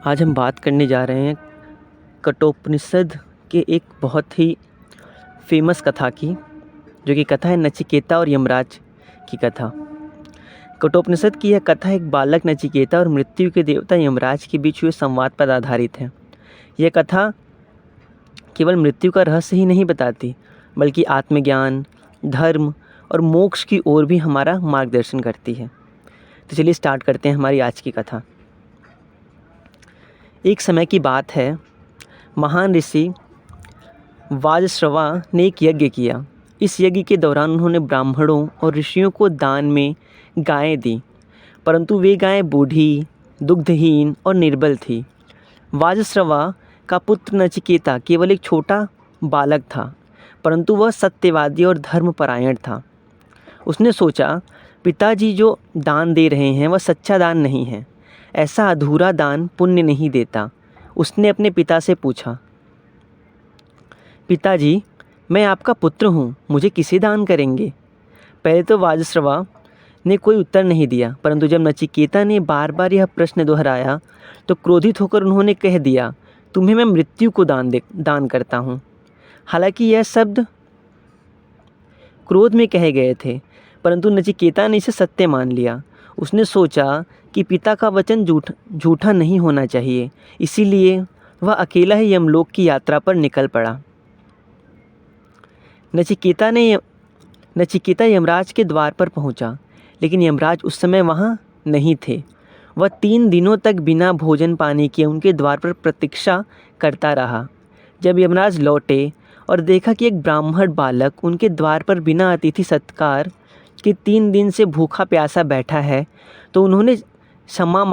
आज हम बात करने जा रहे हैं कठोपनिषद के एक बहुत ही फेमस कथा की, जो कि कथा है नचिकेता और यमराज की कथा। कठोपनिषद की यह कथा एक बालक नचिकेता और मृत्यु के देवता यमराज के बीच हुए संवाद पर आधारित है। यह कथा केवल मृत्यु का रहस्य ही नहीं बताती, बल्कि आत्मज्ञान, धर्म और मोक्ष की ओर भी हमारा मार्गदर्शन करती है। तो चलिए स्टार्ट करते हैं हमारी आज की कथा। एक समय की बात है, महान ऋषि वाजश्रवा ने एक यज्ञ किया। इस यज्ञ के दौरान उन्होंने ब्राह्मणों और ऋषियों को दान में गायें दी, परंतु वे गायें बूढ़ी, दुग्धहीन और निर्बल थी। वाजश्रवा का पुत्र नचिकेता केवल एक छोटा बालक था, परंतु वह सत्यवादी और धर्मपरायण था। उसने सोचा, पिताजी जो दान दे रहे हैं वह सच्चा दान नहीं है। ऐसा अधूरा दान पुण्य नहीं देता। उसने अपने पिता से पूछा, पिताजी, मैं आपका पुत्र हूँ, मुझे किसे दान करेंगे? पहले तो वाजश्रवा ने कोई उत्तर नहीं दिया, परंतु जब नचिकेता ने बार बार यह प्रश्न दोहराया तो क्रोधित होकर उन्होंने कह दिया, तुम्हें मैं मृत्यु को दान करता हूँ। हालांकि यह शब्द क्रोध में कहे गए थे, परंतु नचिकेता ने इसे सत्य मान लिया। उसने सोचा कि पिता का वचन झूठा नहीं होना चाहिए, इसीलिए वह अकेला ही यमलोक की यात्रा पर निकल पड़ा। नचिकेता यमराज के द्वार पर पहुंचा, लेकिन यमराज उस समय वहां नहीं थे। वह 3 दिनों तक बिना भोजन पानी के उनके द्वार पर प्रतीक्षा करता रहा। जब यमराज लौटे और देखा कि एक ब्राह्मण बालक उनके द्वार पर बिना अतिथि सत्कार के 3 दिन से भूखा प्यासा बैठा है, तो उन्होंने क्षमा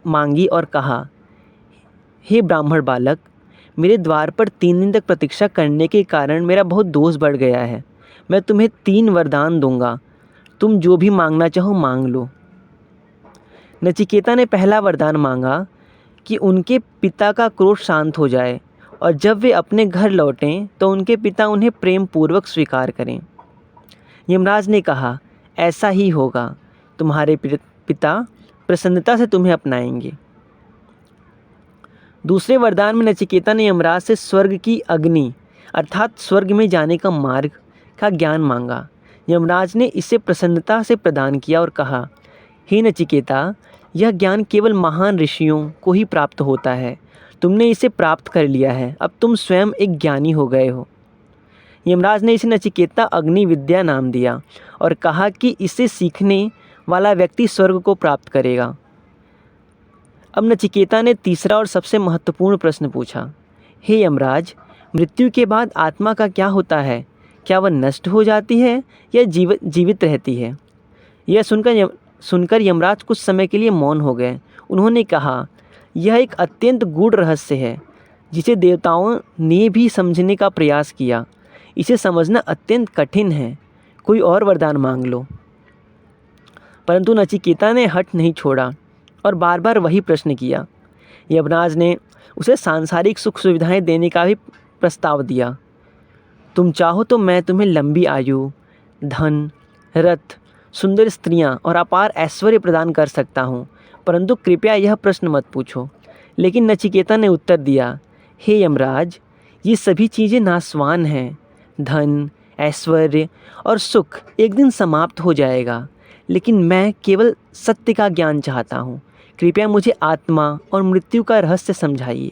मांगी और कहा, हे ब्राह्मण बालक, मेरे द्वार पर 3 दिन तक प्रतीक्षा करने के कारण मेरा बहुत दोष बढ़ गया है। मैं तुम्हें 3 वरदान दूंगा, तुम जो भी मांगना चाहो मांग लो। नचिकेता ने पहला वरदान मांगा कि उनके पिता का क्रोध शांत हो जाए और जब वे अपने घर लौटें तो उनके पिता उन्हें प्रेम पूर्वक स्वीकार करें। यमराज ने कहा, ऐसा ही होगा, तुम्हारे पिता प्रसन्नता से तुम्हें अपनाएंगे। दूसरे वरदान में नचिकेता ने यमराज से स्वर्ग की अग्नि अर्थात स्वर्ग में जाने का मार्ग का ज्ञान मांगा। यमराज ने इसे प्रसन्नता से प्रदान किया और कहा, हे नचिकेता, यह ज्ञान केवल महान ऋषियों को ही प्राप्त होता है। तुमने इसे प्राप्त कर लिया है, अब तुम स्वयं एक ज्ञानी हो गए हो। यमराज ने इसे नचिकेता अग्नि विद्या नाम दिया और कहा कि इसे सीखने वाला व्यक्ति स्वर्ग को प्राप्त करेगा। अब नचिकेता ने तीसरा और सबसे महत्वपूर्ण प्रश्न पूछा, हे यमराज, मृत्यु के बाद आत्मा का क्या होता है? क्या वह नष्ट हो जाती है या जीवित रहती है? यह सुनकर यमराज कुछ समय के लिए मौन हो गए। उन्होंने कहा, यह एक अत्यंत गूढ़ रहस्य है, जिसे देवताओं ने भी समझने का प्रयास किया। इसे समझना अत्यंत कठिन है। कोई और वरदान मांग लो। परंतु नचिकेता ने हठ नहीं छोड़ा और बार बार वही प्रश्न किया। यमराज ने उसे सांसारिक सुख सुविधाएं देने का भी प्रस्ताव दिया। तुम चाहो तो मैं तुम्हें लंबी आयु, धन, रथ, सुंदर स्त्रियां और अपार ऐश्वर्य प्रदान कर सकता हूँ, परंतु कृपया यह प्रश्न मत पूछो। लेकिन नचिकेता ने उत्तर दिया, हे यमराज, ये सभी चीज़ें नाशवान हैं। धन, ऐश्वर्य और सुख एक दिन समाप्त हो जाएगा, लेकिन मैं केवल सत्य का ज्ञान चाहता हूँ। कृपया मुझे आत्मा और मृत्यु का रहस्य समझाइए।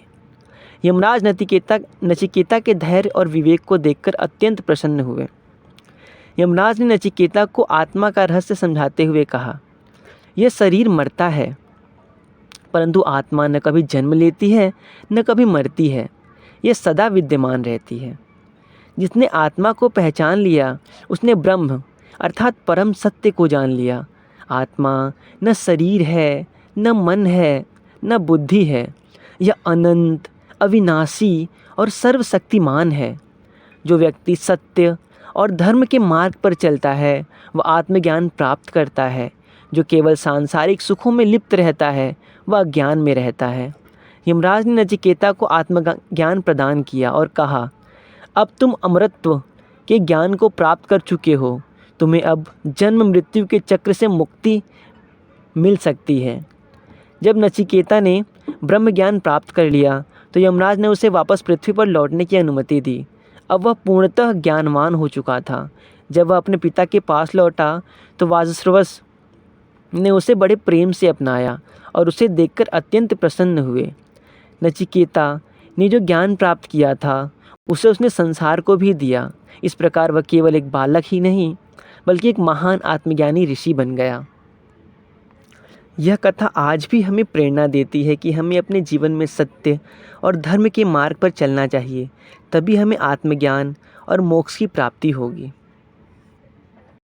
यमराज नचिकेता के धैर्य और विवेक को देखकर अत्यंत प्रसन्न हुए। यमराज ने नचिकेता को आत्मा का रहस्य समझाते हुए कहा, यह शरीर मरता है, परंतु आत्मा न कभी जन्म लेती है न कभी मरती है। यह सदा विद्यमान रहती है। जिसने आत्मा को पहचान लिया उसने ब्रह्म अर्थात परम सत्य को जान लिया। आत्मा न शरीर है, न मन है, न बुद्धि है। यह अनंत, अविनाशी और सर्वशक्तिमान है। जो व्यक्ति सत्य और धर्म के मार्ग पर चलता है वह आत्मज्ञान प्राप्त करता है। जो केवल सांसारिक सुखों में लिप्त रहता है वह अज्ञान में रहता है। यमराज ने नचिकेता को आत्मज्ञान प्रदान किया और कहा, अब तुम अमरत्व के ज्ञान को प्राप्त कर चुके हो। तुम्हें अब जन्म मृत्यु के चक्र से मुक्ति मिल सकती है। जब नचिकेता ने ब्रह्म ज्ञान प्राप्त कर लिया तो यमराज ने उसे वापस पृथ्वी पर लौटने की अनुमति दी। अब वह पूर्णतः ज्ञानवान हो चुका था। जब वह अपने पिता के पास लौटा तो वाजश्रवस ने उसे बड़े प्रेम से अपनाया और उसे देखकर अत्यंत प्रसन्न हुए। नचिकेता ने जो ज्ञान प्राप्त किया था उसे उसने संसार को भी दिया। इस प्रकार वह केवल एक बालक ही नहीं बल्कि एक महान आत्मज्ञानी ऋषि बन गया। यह कथा आज भी हमें प्रेरणा देती है कि हमें अपने जीवन में सत्य और धर्म के मार्ग पर चलना चाहिए, तभी हमें आत्मज्ञान और मोक्ष की प्राप्ति होगी।